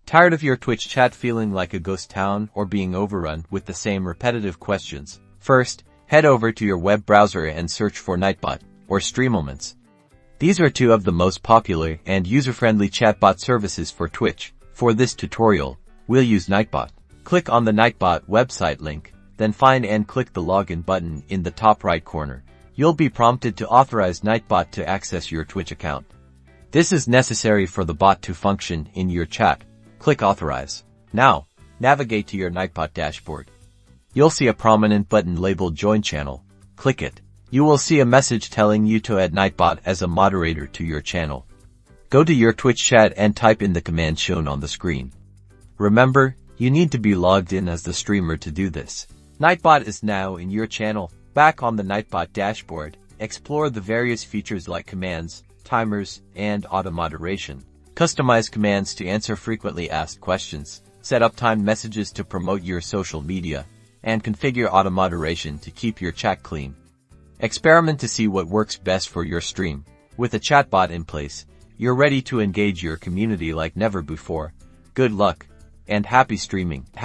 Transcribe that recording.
Tired of your Twitch chat feeling like a ghost town or being overrun with the same repetitive questions? First, head over to your web browser and search for Nightbot or StreamMoments. These are two of the most popular and user-friendly chatbot services for Twitch. For this tutorial, we'll use Nightbot. Click on the Nightbot website link, then find and click the login button in the top right corner. You'll be prompted to authorize Nightbot to access your Twitch account. This is necessary for the bot to function in your chat. Click Authorize. Now, navigate to your Nightbot dashboard. You'll see a prominent button labeled Join Channel. Click it. You will see a message telling you to add Nightbot as a moderator to your channel. Go to your Twitch chat and type in the command shown on the screen. Remember, you need to be logged in as the streamer to do this. Nightbot is now in your channel. Back on the Nightbot dashboard, explore the various features like commands, timers, and auto moderation. Customize commands to answer frequently asked questions, set up timed messages to promote your social media, and configure auto moderation to keep your chat clean. Experiment to see what works best for your stream. With a chatbot in place, you're ready to engage your community like never before. Good luck, and happy streaming.